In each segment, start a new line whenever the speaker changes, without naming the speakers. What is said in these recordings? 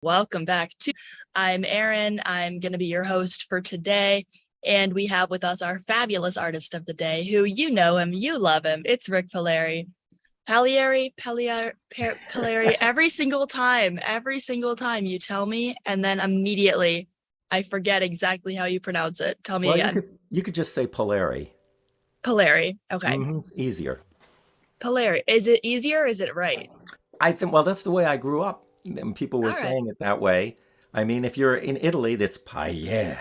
Welcome back to I'm Erin. I'm going to be your host for today. And we have with us our fabulous artist of the day, who you know him, you love him. It's Rick Palieri. Palieri, every single time you tell me, and then immediately I forget exactly how you pronounce it. Tell me
Well, you
again.
could you could just say Palieri.
Palieri. Okay.
Easier.
Palieri. Is it easier or is it right?
I think, well, that's the way I grew up, and people were
All right.
saying it that way. I mean, if you're in Italy, that's Palieri,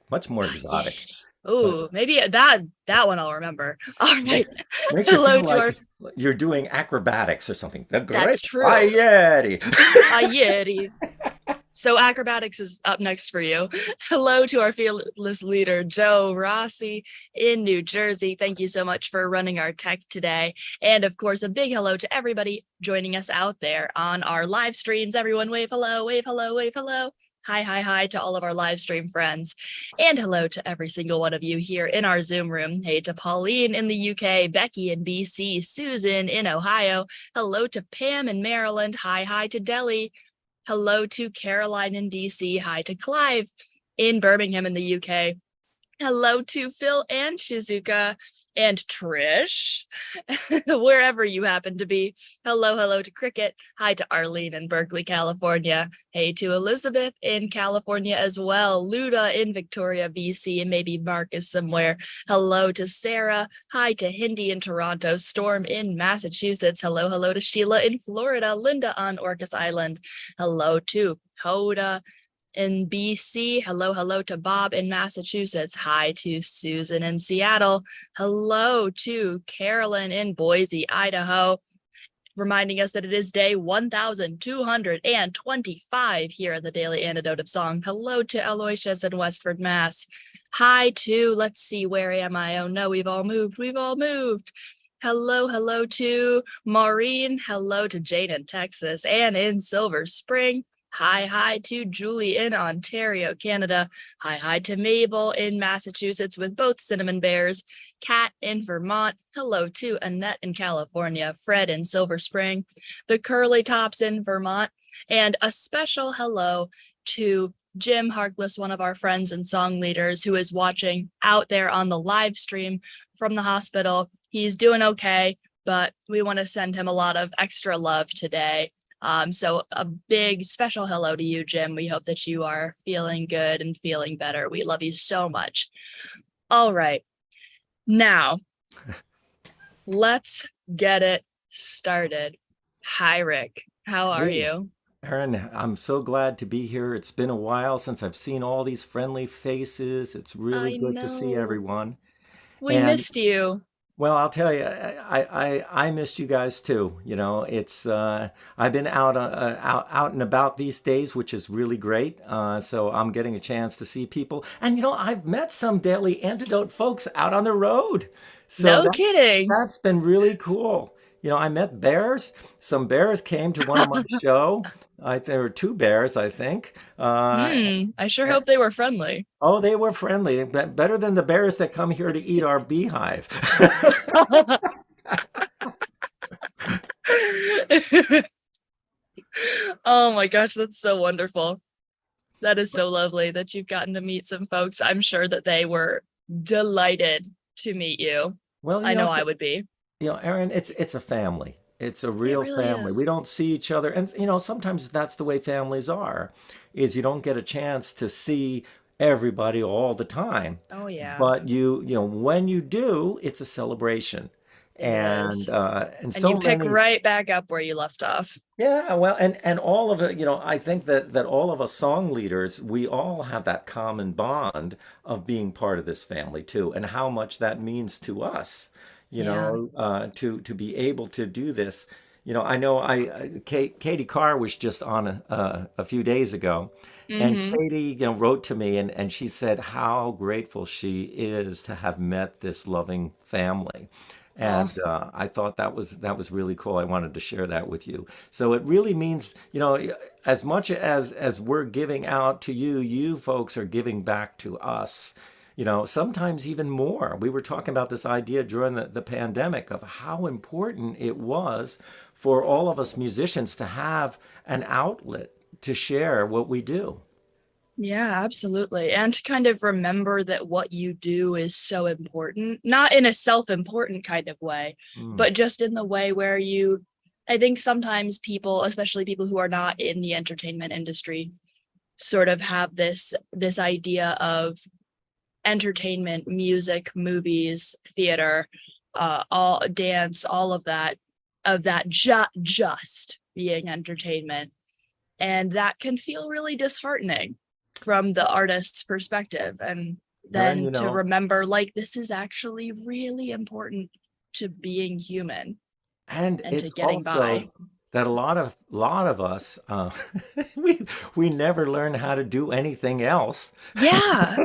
much more
Yeah.
exotic. But
Ooh, maybe that one I'll remember. All
make,
right.
makes you
Hello
feel
to
like
our
you're doing acrobatics or something. The great
That's true.
Palieri.
Palieri. So acrobatics is up next for you. Hello to our fearless leader, Joe Rossi in New Jersey. Thank you so much for running our tech today. And of course, a big hello to everybody joining us out there on our live streams. Everyone wave hello, wave hello, wave hello. Hi, hi, hi to all of our live stream friends. And hello to every single one of you here in our Zoom room. Hey to Pauline in the UK, Becky in BC, Susan in Ohio. Hello to Pam in Maryland. Hi, hi to Delhi. Hello to Caroline in DC. Hi to Clive in Birmingham in the UK. Hello to Phil and Shizuka and Trish, wherever you happen to be. Hello to Cricket. Hi to Arlene in Berkeley, California. Hey to Elizabeth in California as well. Luda in Victoria, BC, and maybe Marcus somewhere. Hello to Sarah. Hi to Hindi in Toronto. Storm in Massachusetts. Hello to Sheila in Florida. Linda on Orcas Island. Hello to Hoda in BC. Hello to Bob in Massachusetts. Hi to Susan in Seattle. Hello to Carolyn in Boise, Idaho. Reminding us that it is day 1225 here at the Daily Antidote of Song. Hello to Aloysius in Westford, Mass. Hi to, let's see, where am I? Oh no, we've all moved. Hello to Maureen. Hello to Jane in Texas and in Silver Spring. Hi to Julie in Ontario, Canada. Hi to Mabel in Massachusetts with both cinnamon bears. Kat in Vermont. Hello to Annette in California. Fred in Silver Spring. The Curly Tops in Vermont. And a special hello to Jim Harkless, one of our friends and song leaders, who is watching out there on the live stream from the hospital. He's doing okay, but we want to send him a lot of extra love today. So a big special hello to you, Jim. We hope that you are feeling good and feeling better. We love you so much. All right. Now, let's get it started. Hi, Rick. How are
Hey,
you?
Erin, I'm so glad to be here. It's been a while since I've seen all these friendly faces. It's really
I
good to see
know.
everyone.
We
And
missed you.
well, I'll tell you, I missed you guys too. You know, it's I've been out and about these days, which is really great. So I'm getting a chance to see people, and I've met some Daily Antidote folks out on the road. So
No kidding.
that's been really cool. I met bears. Some bears came to one of my show. There were two bears, I think.
I sure hope they were friendly.
Oh, they were friendly, better than the bears that come here to eat our beehive.
Oh my gosh, that's so wonderful. That is so lovely that you've gotten to meet some folks. I'm sure that they were delighted to meet you.
Well,
I know I would be.
Aaron, it's a family. It's a
It
real
really
family. We
is.
don't see each other, and sometimes that's the way families are, is you don't get a chance to see everybody all the time.
Oh yeah,
But when you do, it's a celebration.
it
And
is.
and
And you
so
pick
many.
right back up where you left off.
Yeah, well, and all of it, I think that all of us song leaders, we all have that common bond of being part of this family too, and how much that means to us,
Yeah.
to be able to do this. I know Katie Carr was just on a few days ago, and
Mm-hmm.
Katie, wrote to me, and she said how grateful she is to have met this loving family.
Oh,
And I thought that was really cool. I wanted to share that with you. So it really means, as much as we're giving out to you, you folks are giving back to us. Sometimes even more. We were talking about this idea during the pandemic of how important it was for all of us musicians to have an outlet to share what we do.
Yeah, absolutely. And to kind of remember that what you do is so important, not in a self-important kind of way,
Mm.
but just in the way where I think sometimes people, especially people who are not in the entertainment industry, sort of have this idea of entertainment, music, movies, theater, all dance, all of that just being entertainment. And that can feel really disheartening from the artist's perspective. And
And
then to remember, like, this is actually really important to being human
and
and to
it's
getting by.
also that a lot of us we we never learn how to do anything else.
Yeah.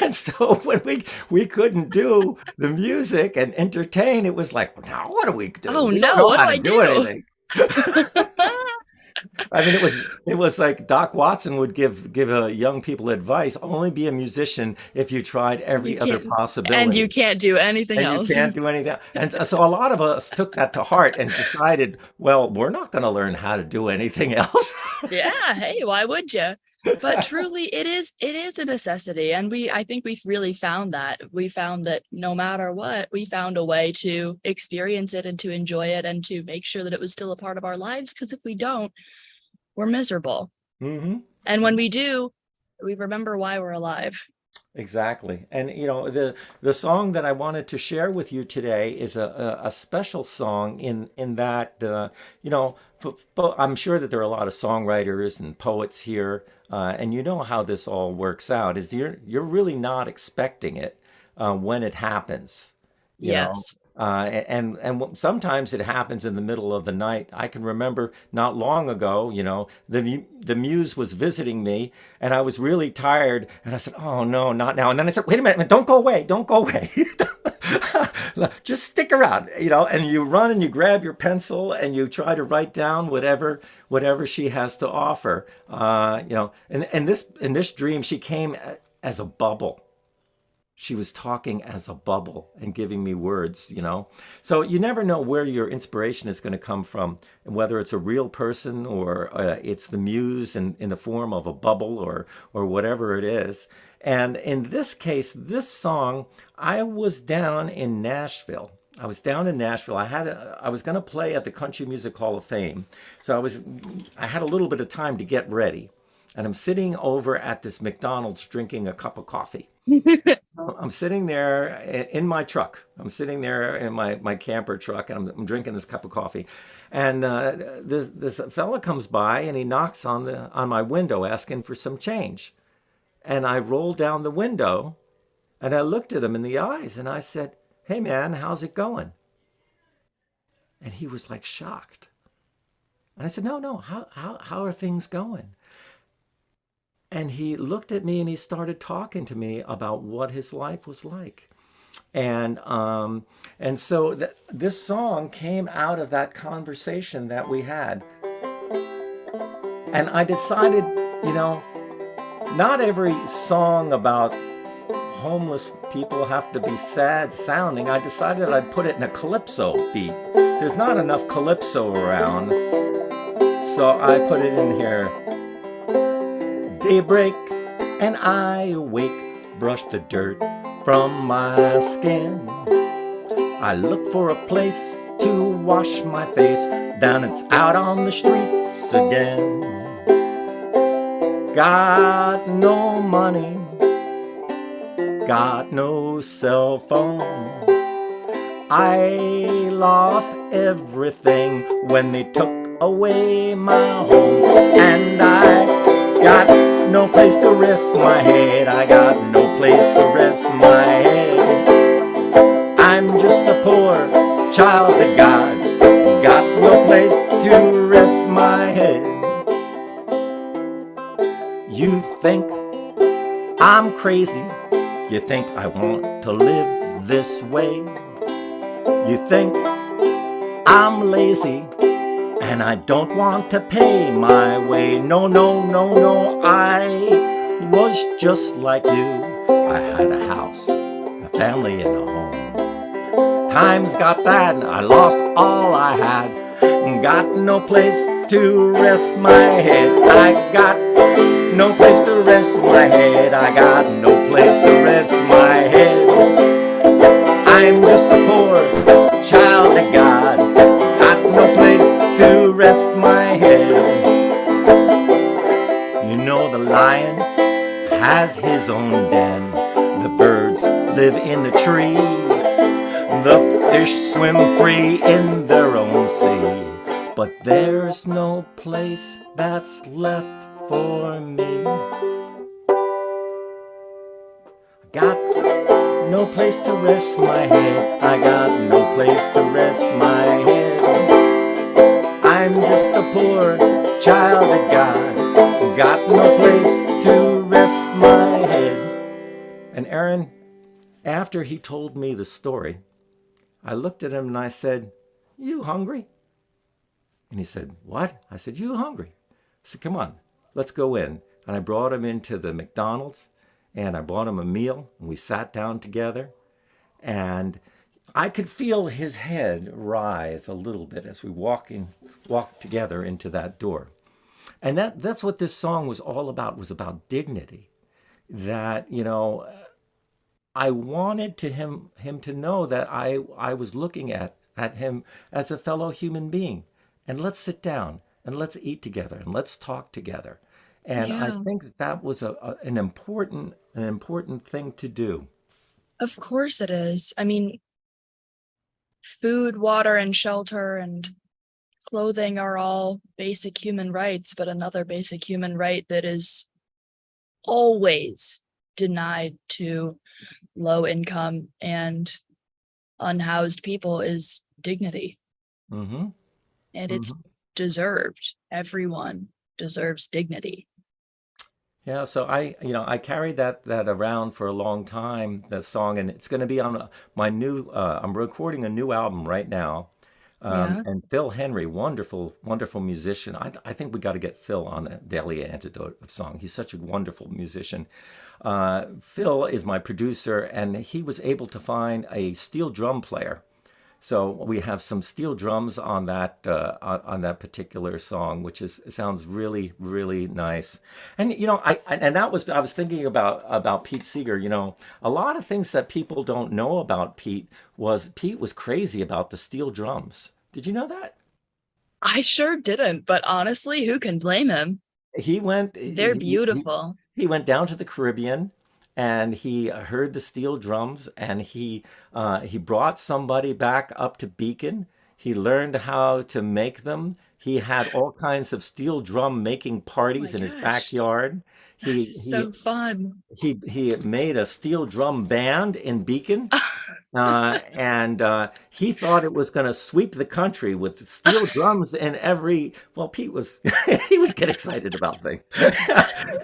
And so when we couldn't do the music and entertain, it was like, now what do we do?
Oh
We don't
no,
know
what
how
do
to
I
do
do?
anything. I mean, it was like Doc Watson would give young people advice: only be a musician if you tried
You
every other
can't, and you
possibility,
can't do anything
and you
else.
can't do anything. And so a lot of us took that to heart and decided, well, we're not going to learn how to do anything else.
Yeah, hey, why would you? But truly it is a necessity, and I think we've really found that. We found that no matter what, we found a way to experience it and to enjoy it and to make sure that it was still a part of our lives, because if we don't, we're miserable.
Hmm.
And when we do, we remember why we're alive.
Exactly. And the song that I wanted to share with you today is a special song in that I'm sure that there are a lot of songwriters and poets here, and you know how this all works out is you're really not expecting it when it happens, you know.
Yes.
Sometimes it happens in the middle of the night. I can remember not long ago, the muse was visiting me, and I was really tired, and I said, "Oh no, not now!" And then I said, "Wait a minute, don't go away, don't go away, just stick around," And you run and you grab your pencil and you try to write down whatever she has to offer, And in this dream, she came as a bubble. She was talking as a bubble and giving me words. So you never know where your inspiration is going to come from, and whether it's a real person or it's the muse in the form of a bubble or whatever it is. And in this case, this song, I was down in Nashville. I was going to play at the Country Music Hall of Fame. So I had a little bit of time to get ready. And I'm sitting over at this McDonald's drinking a cup of coffee. I'm sitting there in my truck. I'm sitting there in my camper truck, and I'm drinking this cup of coffee. And this fella comes by and he knocks on my window asking for some change. And I rolled down the window and I looked at him in the eyes and I said, "Hey man, how's it going?" And he was like shocked. And I said, "No, no, how are things going?" And he looked at me and he started talking to me about what his life was like. And so this song came out of that conversation that we had. And I decided, not every song about homeless people have to be sad sounding. I decided I'd put it in a calypso beat. There's not enough calypso around, so I put it in here. Daybreak and I awake, brush the dirt from my skin. I look for a place to wash my face, down it's out on the streets again. Got no money, got no cell phone. I lost everything when they took away my home. And I got no place to rest my head. I got no place to rest my head. I'm just a poor child of God, got no place to rest my head. You think I'm crazy, you think I want to live this way. You think I'm lazy and I don't want to pay my way. No, no, no, no, I was just like you. I had a house, a family, and a home. Times got bad, I lost all I had, got no place to rest my head. I got no place to rest my head. I got no place to rest my head. I'm just a poor child of God. Got no place to rest my head. You know the lion has his own den. The birds live in the trees. The fish swim free in their own sea. But there's no place that's left for me. Got no place to rest my head. I got no place to rest my head. I'm just a poor child of God. Got no place to rest my head. And Aaron, after he told me the story, I looked at him and I said, "You hungry?" And he said, "What?" I said, "You hungry?" I said, "Come on, let's go in." And I brought him into the McDonald's and I bought him a meal and we sat down together and I could feel his head rise a little bit as we walked together into that door. And that's what this song was about dignity. That, I wanted him to know that I was looking at him as a fellow human being. And let's sit down and let's eat together and let's talk together. And I
Yeah,
think that was an important thing to do.
of course it is. I mean, food, water, and shelter and clothing are all basic human rights, but another basic human right that is always denied to low income and unhoused people is dignity.
Hmm.
And it's
Hmm.
deserved. Everyone deserves dignity.
Yeah, so I carried that around for a long time, that song, and it's going to be on my new. I'm recording a new album right now,
Yeah.
and Phil Henry, wonderful, wonderful musician. I think we got to get Phil on the Daily Antidote of song. He's such a wonderful musician. Phil is my producer, and he was able to find a steel drum player. So we have some steel drums on that particular song, which is sounds really really nice. And and that was I was thinking about Pete Seeger. A lot of things that people don't know about Pete was crazy about the steel drums. Did you know that?
I sure didn't, but honestly, who can blame him?
He went
They're
he,
beautiful.
he went down to the Caribbean and he heard the steel drums and he brought somebody back up to Beacon. He learned how to make them. He had all kinds of steel drum making
Oh my
parties in his
gosh,
backyard.
that
He
is
he
so fun.
he made a steel drum band in Beacon and he thought it was going to sweep the country with steel drums in every. Well, Pete was he would get excited about things,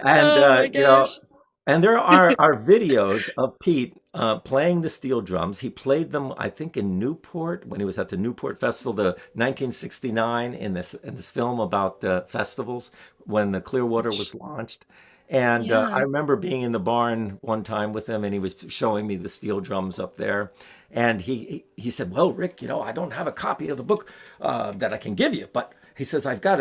and
Oh my gosh.
and there are videos of Pete playing the steel drums. He played them, I think, in Newport when he was at the Newport Festival, the 1969, in this film about festivals when the Clearwater was launched. And I
Yeah.
remember being in the barn one time with him, and he was showing me the steel drums up there. And he said, "Well, Rick, I don't have a copy of the book that I can give you, but." He says, I've got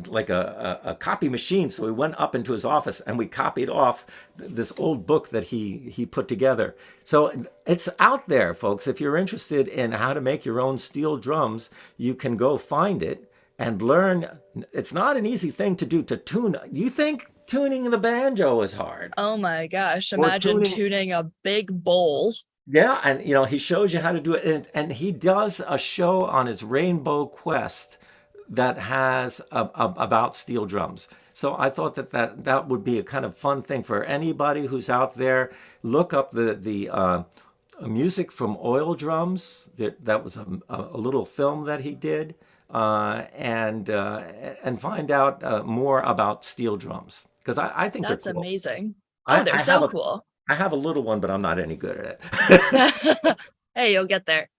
like a copy machine. So we went up into his office and we copied off this old book that he put together. So it's out there, folks. If you're interested in how to make your own steel drums, you can go find it and learn. It's not an easy thing to do to tune. You think tuning the banjo is hard?
Oh my gosh.
Or
Imagine
tuning.
tuning a big bowl.
Yeah, and he shows you how to do it, and he does a show on his Rainbow Quest that has about steel drums. So I thought that would be a kind of fun thing for anybody who's out there. Look up the music from oil drums. That was a little film that he did, and find out more about steel drums because I think they're
That's
cool.
amazing. Oh,
I,
they're
I have
so
a
cool.
I have a little one, but I'm not any good at it.
Hey, you'll get there.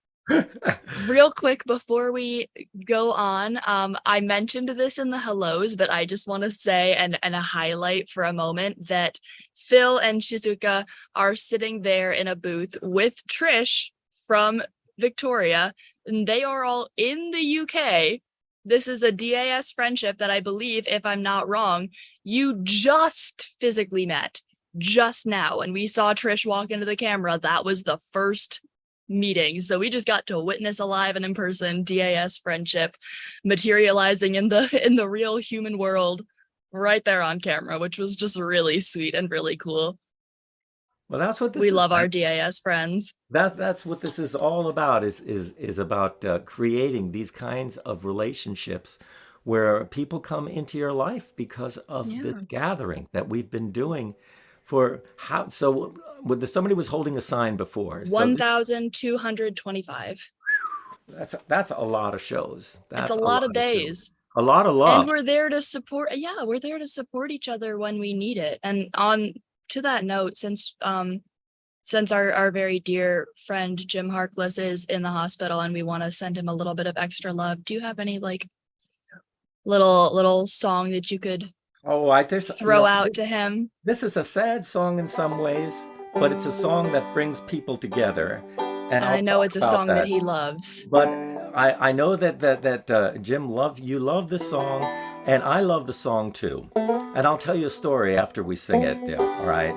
Real quick before we go on, I mentioned this in the hellos, but I just want to say and a highlight for a moment that Phil and Shizuka are sitting there in a booth with Trish from Victoria, and they are all in the UK This is a DAS friendship that I believe, if I'm not wrong, you just physically met just now. And we saw Trish walk into the camera. That was the first meeting. So we just got to witness a live and in person DAS friendship materializing in the real human world right there on camera, which was just really sweet and really cool.
Well, that's what this
We
is.
love our DAS friends.
That's what this is all about. Is about creating these kinds of relationships where people come into your life because of this
Yeah.
gathering that we've been doing for how. So, somebody was holding a sign before. So this
1,225.
that's a lot of shows.
It's a
That's a
lot of
lot of shows.
days.
A lot of
And
love.
we're there to support, yeah, we're there to support each other when we need it. And on to that note, since our very dear friend Jim Harkless is in the hospital and we want to send him a little bit of extra love, do you have any like little song that you could
Oh, there's
throw out to him?
this is a sad song in some ways, but it's a song that brings people together, and
And I
I'll
know
talk
it's a
about
song that
that.
he loves.
But I know that Jim you love this song, and I love the song too. And I'll tell you a story after we sing it. Yeah, all right.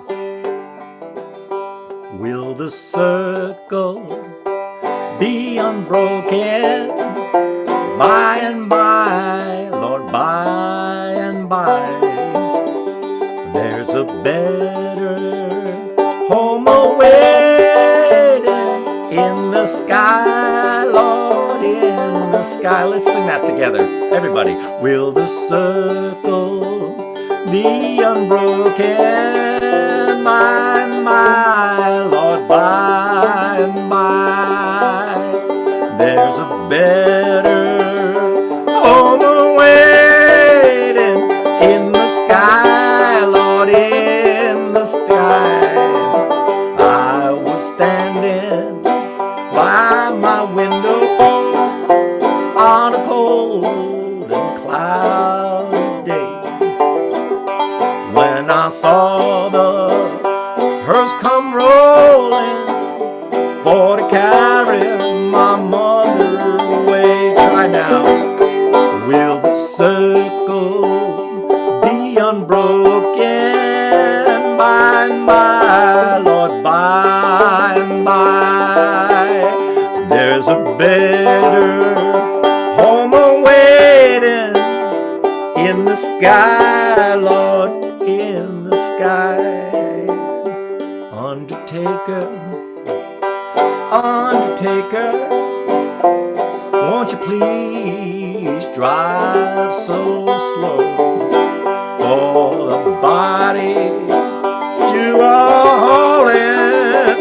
Will the circle be unbroken by and by, Lord, by and by? There's a better home awaiting in the sky, Lord, in the sky. Let's sing that together, everybody. Will the circle be unbroken by and by, Lord, by and by? There's a better home awaiting in the sky, Lord, in the sky. I was standing by my window on a cold and cloudy day when I saw the hearse come rolling for to carry my mother away. Try now. Will the circle be unbroken by and by, Lord, by and by? There's a better home awaiting in the sky, Lord, in the sky. Undertaker, Undertaker, won't you please drive so slow? For the body you are hauling,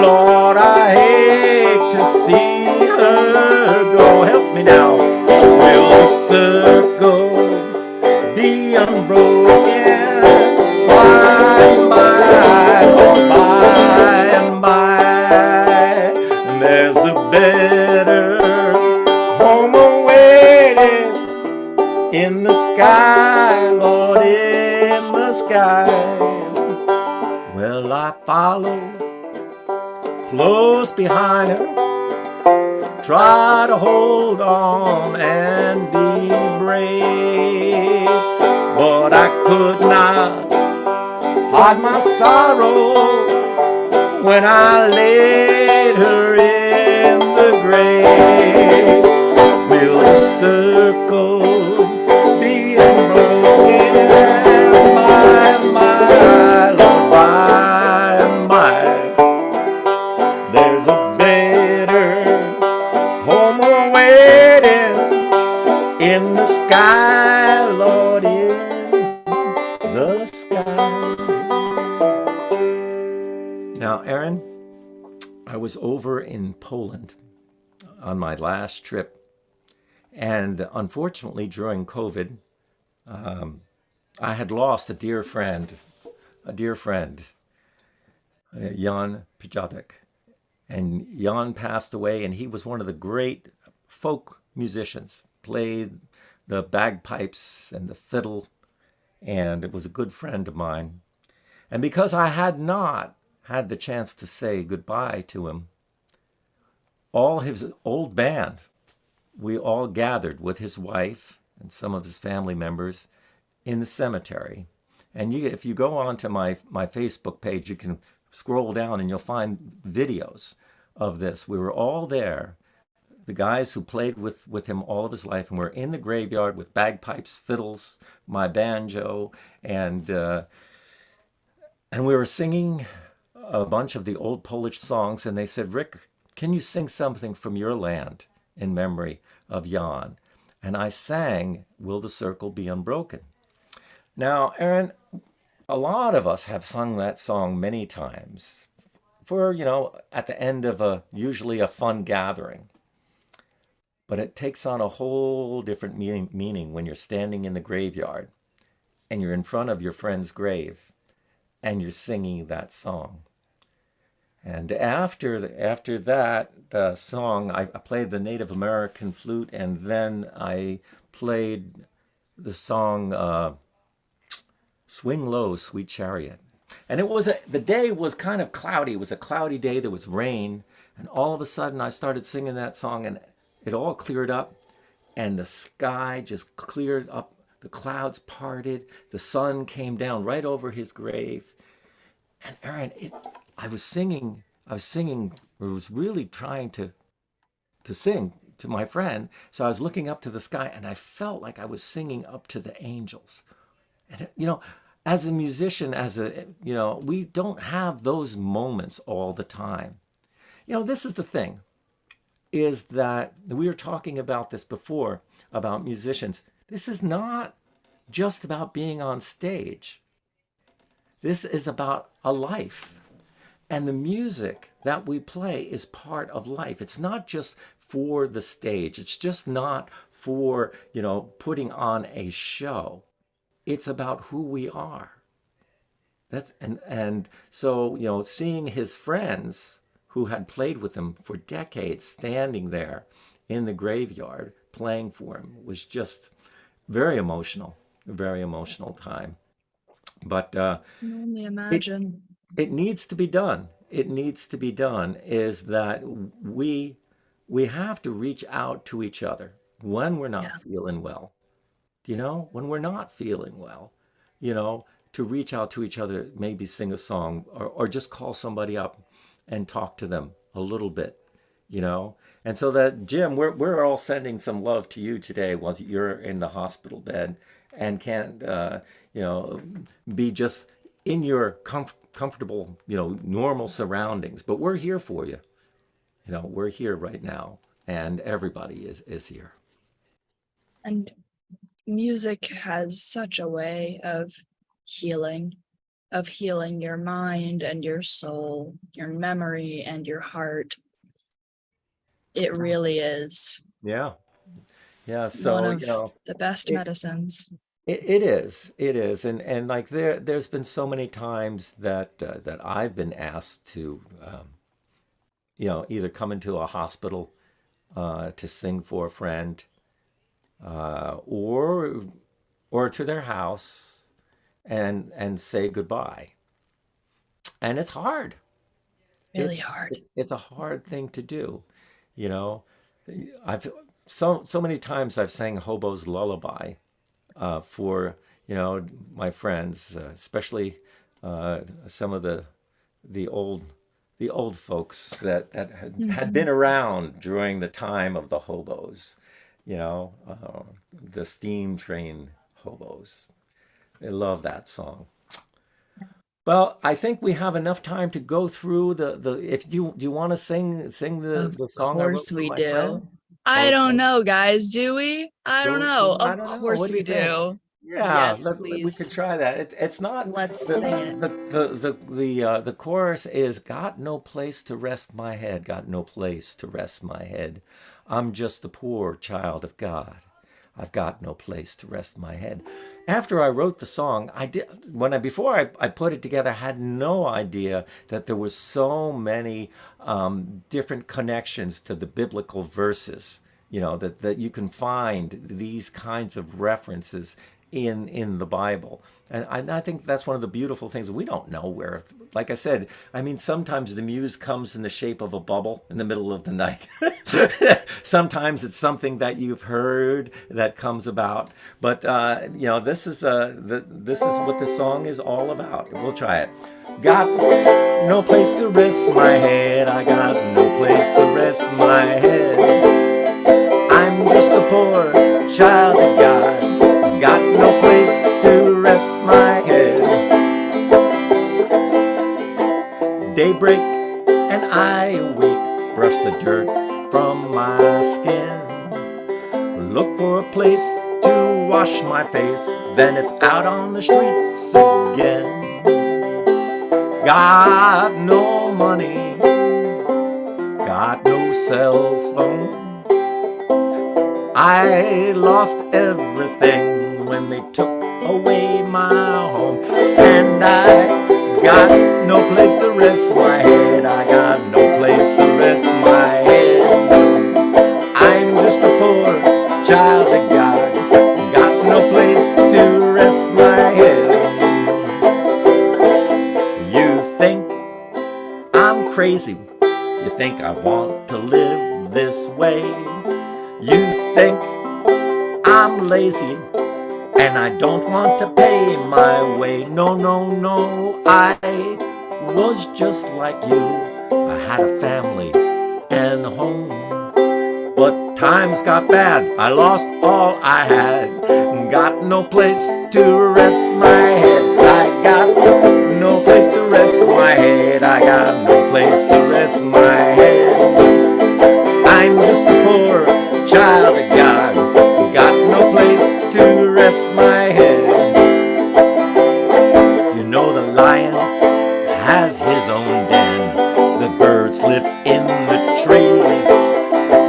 Lord, I hate to see her go. Help me now. Will the circle be unbroken by and by, Lord, by and by? There's a better home awaiting in the sky, Lord, in the sky. Well, I followed close behind her, try to hold on and be brave, but I could not hide my sorrow when I laid her in the grave. Will the circle be unbroken by and by, Lord, by and by? There's a better home awaiting in the sky, Lord, in the sky. Now, Aaron, I was over in Poland on my last trip, and unfortunately, during COVID, I had lost a dear friend, Jan Pijatek. And Jan passed away, and he was one of the great folk musicians, played the bagpipes and the fiddle, and it was a good friend of mine. And because I had not had the chance to say goodbye to him, all his old band we all gathered with his wife and some of his family members in the cemetery. And if you go onto my Facebook page, you can scroll down and you'll find videos of this. We were all there, the guys who played with him all of his life, and we're in the graveyard with bagpipes, fiddles, my banjo, and uh, and we were singing a bunch of the old Polish songs. And they said, "Rick, can you sing something from your land in memory of Jan?" And I sang, "Will the Circle Be Unbroken?" Now, Aaron, a lot of us have sung that song many times for, at the end of usually a fun gathering. But it takes on a whole different meaning when you're standing in the graveyard and you're in front of your friend's grave and you're singing that song. And after that song, I played the Native American flute, and then I played the song "Swing Low, Sweet Chariot." And the day was kind of cloudy. It was a cloudy day. There was rain, and all of a sudden I started singing that song, and it all cleared up, and the sky just cleared up. The clouds parted. The sun came down right over his grave. And Aaron, I was singing. I was singing. I was really trying to sing to my friend. So I was looking up to the sky, and I felt like I was singing up to the angels. And as a musician, we don't have those moments all the time. This is the thing, is that we were talking about this before about musicians. This is not just about being on stage. This is about a life. And the music that we play is part of life. It's not just for the stage. It's just not for, putting on a show. It's about who we are. And so, seeing his friends who had played with him for decades standing there in the graveyard playing for him was just very emotional, a very emotional time. But
I can only
it
imagine.
it needs to be done. It needs to be done is that we have to reach out to each other when we're not
Yeah.
feeling well. When we're not feeling well, you know, to reach out to each other, maybe sing a song or just call somebody up and talk to them a little bit, you know. And so that, Jim, we're all sending some love to you today while you're in the hospital bed and can't, you know, be just in your comfortable, normal surroundings. But we're here for you. We're here right now, and everybody is here.
And music has such a way healing, of healing your mind and your soul, your memory and your heart. It really is
Yeah. Yeah.
one
So,
of the best
it,
medicines.
it is, and like there's been so many times that I've been asked to, either come into a hospital to sing for a friend, or to their house and say goodbye. And it's hard.
Really
It's
hard.
it's a hard thing to do, you know. I've so many times I've sang Hobo's Lullaby for my friends, especially some of the old the old folks that had been
Mhm.
around during the time of the hobos, the steam train hobos. They love that song. Well, I think we have enough time to go through the if you do you want to sing
Of
the song I wrote
course
for
we
my
do.
friend?
I don't
Okay.
know, guys. Do we? I don't know.
I
Of
don't know. What
course
do you
we
think?
do.
Yeah,
Yes,
we could
please.
try that. It's not
Let's
the
sing it.
the chorus is got no place to rest my head, got no place to rest my head. I'm just a poor child of God. I've got no place to rest my head. After I wrote the song, I did when I before I put it together, I had no idea that there was so many different connections to the biblical verses. That you can find these kinds of references in the Bible. And I think that's one of the beautiful things. We don't know where, like I said, I mean, sometimes the muse comes in the shape of a bubble in the middle of the night. Sometimes it's something that you've heard that comes about. But this is what the song is all about. We'll try it. Got no place to rest my head. I got no place to rest my head. I'm just a poor child of God. Got no place to rest my head. Daybreak and I awake, brush the dirt from my skin. Look for a place to wash my face, then it's out on the streets again. Got no money, got no cell phone. I lost everything when they took away my home. And I got no place to rest my head. I got no place to rest my head. I'm just a poor child of God. Got no place to rest my head. You think I'm crazy. You think I want to live this way. You think I'm lazy and I don't want to pay my way. No, no, no, I was just like you. I had a family and a home. But times got bad, I lost all I had. Got no place to rest my head. I got no place to rest my head. I got no place to rest my head. I'm just a poor child of God. Got no place to rest my head. You know the lion has his own den. The birds live in the trees.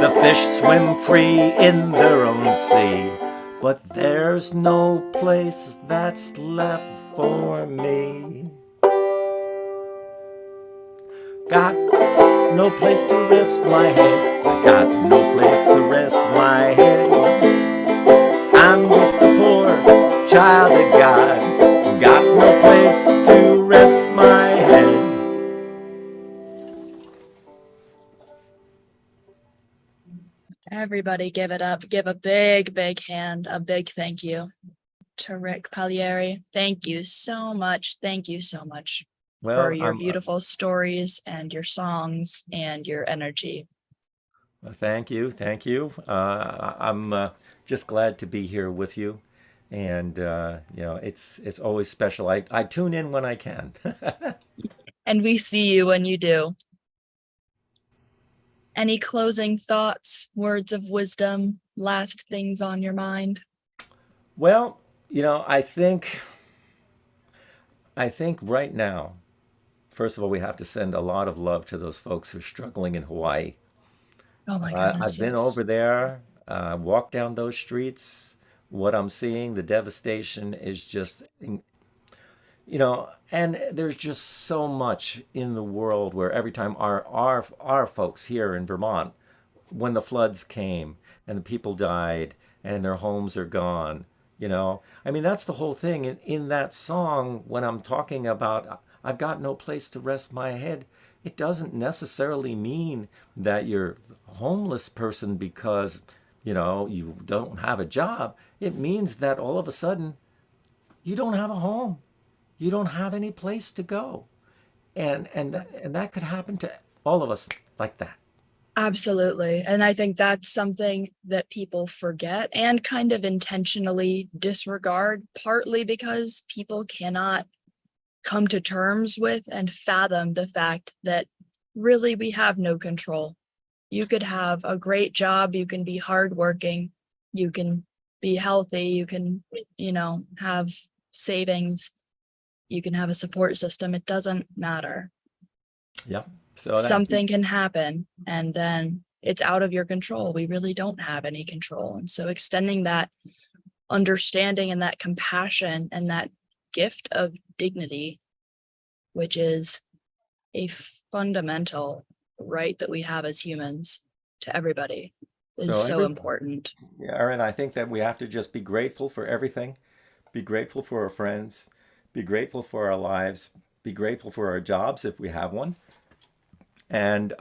The fish swim free in their own sea. But there's no place that's left for me. Got no place to rest my head. I got no place to rest my head. I'm just a poor child of God. Got no place to rest my head.
Everybody give it up. Give a big, big hand, a big thank you to Rick Palieri. Thank you so much. Thank you so much for
Well,
your
I'm
beautiful stories and your songs and your energy.
thank you, thank you. I'm just glad to be here with you, and it's always special. I tune in when I can.
And we see you when you do. Any closing thoughts, words of wisdom, last things on your mind?
Well, I think right now, first of all, we have to send a lot of love to those folks who are struggling in Hawaii.
Oh my
I've
goodness,
been
yes.
over there, walked down those streets. What I'm seeing, the devastation is just, and there's just so much in the world where every time our folks here in Vermont, when the floods came and the people died and their homes are gone, I mean, that's the whole thing. In that song, when I'm talking about I've got no place to rest my head, it doesn't necessarily mean that you're a homeless person because, you don't have a job. It means that all of a sudden you don't have a home. You don't have any place to go. And that could happen to all of us like that.
Absolutely. And I think that's something that people forget and kind of intentionally disregard, partly because people cannot come to terms with and fathom the fact that really we have no control. You could have a great job, you can be hardworking, you can be healthy, you can, have savings, you can have a support system. It doesn't matter.
Yeah. So that
Something can happen and then it's out of your control. We really don't have any control. And so extending that understanding and that compassion and that gift of dignity, which is a fundamental right that we have as humans to everybody, is
so
so
every
important.
Yeah, and I think that we have to just be grateful for everything Be grateful for our friends. Be grateful for our lives. Be grateful for our jobs if we have one. And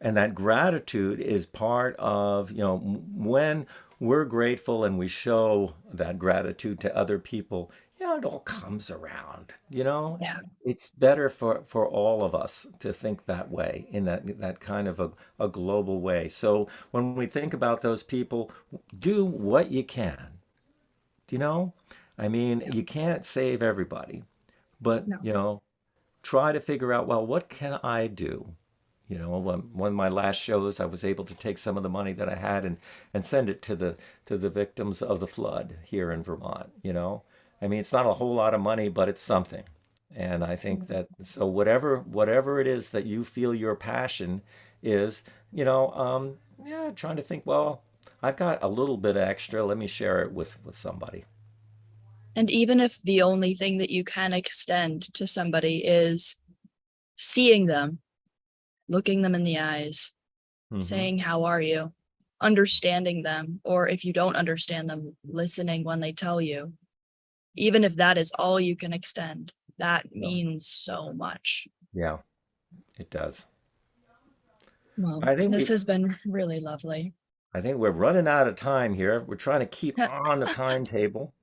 and that gratitude is part of, when we're grateful and we show that gratitude to other people, it all comes around.
Yeah.
It's better for all of us to think that way, in that kind of a global way. So when we think about those people, do what you can. You know, I mean, you can't save everybody, but
No.
try to figure out, well, what can I do? One of my last shows, I was able to take some of the money that I had and send it to the victims of the flood here in Vermont. I mean, it's not a whole lot of money, but it's something. And I think that, so whatever it is that you feel your passion is, yeah, trying to think, well, I've got a little bit extra. Let me share it with somebody.
And even if the only thing that you can extend to somebody is seeing them, looking them in the eyes,
Hmm.
saying, "How are you?" Understanding them, or if you don't understand them, listening when they tell you, even if that is all you can extend, that
Yeah,
means so much.
yeah, it does.
Well,
I think
this
we
has been really lovely.
I think we're running out of time here. We're trying to keep on the timetable.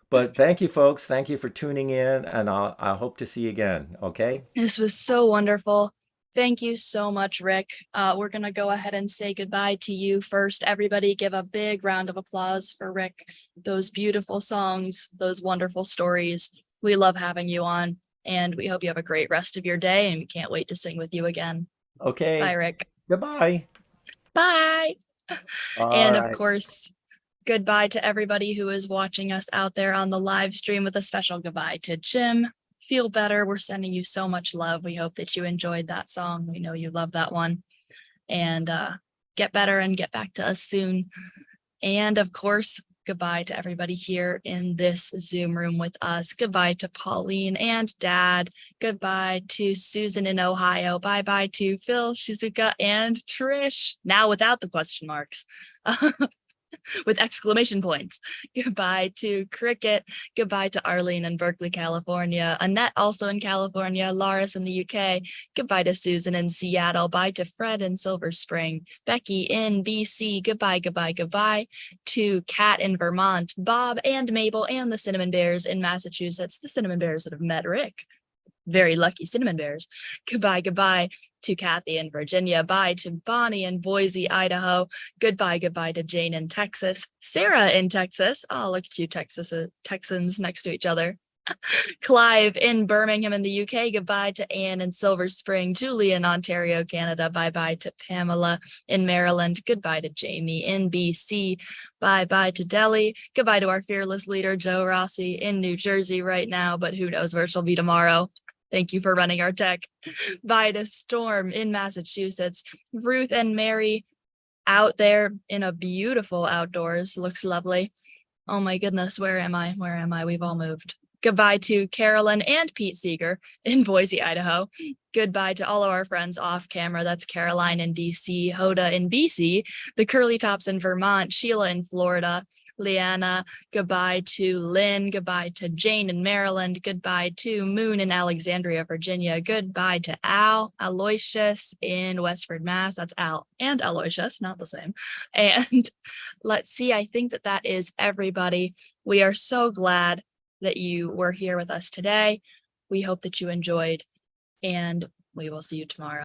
But thank you, folks. Thank you for tuning in, and I hope to see you again. Okay?
This was so wonderful. Thank you so much, Rick. We're going to go ahead and say goodbye to you first. Everybody give a big round of applause for Rick. Those beautiful songs, those wonderful stories. We love having you on, and we hope you have a great rest of your day, and we can't wait to sing with you again. Bye,
Okay.
Rick.
Goodbye.
Bye.
All
And of
right.
course, goodbye to everybody who is watching us out there on the live stream, with a special goodbye to Jim. Feel better. We're sending you so much love. We hope that you enjoyed that song. We know you love that one. And get better and get back to us soon. And of course, goodbye to everybody here in this Zoom room with us. Goodbye to Pauline and Dad. Goodbye to Susan in Ohio. Bye-bye to Phil, Shizuka, and Trish. Now without the question marks. With exclamation points. Goodbye to Cricket. Goodbye to Arlene in Berkeley, California. Annette also in California. Laris in the UK. Goodbye to Susan in Seattle. Bye to Fred in Silver Spring. Becky in BC. Goodbye, goodbye, goodbye to Kat in Vermont. Bob and Mabel and the Cinnamon Bears in Massachusetts. The Cinnamon Bears that have met Rick. Very lucky cinnamon bears. Goodbye, goodbye to Kathy in Virginia. Bye to Bonnie in Boise, Idaho. Goodbye, goodbye to Jane in Texas. Sarah in Texas. Oh, look at you, Texans next to each other. Clive in Birmingham in the UK. Goodbye to Anne in Silver Spring. Julie in Ontario, Canada. Bye-bye to Pamela in Maryland. Goodbye to Jamie in BC. Bye-bye to Delhi. Goodbye to our fearless leader, Joe Rossi in New Jersey right now, but who knows where she'll be tomorrow. Thank you for running our tech. Bye to Storm in Massachusetts. Ruth and Mary out there in a beautiful outdoors. Looks lovely. Oh my goodness, where am I? Where am I? We've all moved. Goodbye to Carolyn and Pete Seeger in Boise, Idaho. Goodbye to all of our friends off camera. That's Caroline in DC, Hoda in BC, the Curly Tops in Vermont, Sheila in Florida, Leanna. Goodbye to Lynn. Goodbye to Jane in Maryland. Goodbye to Moon in Alexandria, Virginia. Goodbye to Aloysius in Westford, Mass. That's Al and Aloysius, not the same. And let's see, I think that is everybody. We are so glad that you were here with us today. We hope that you enjoyed, and we will see you tomorrow.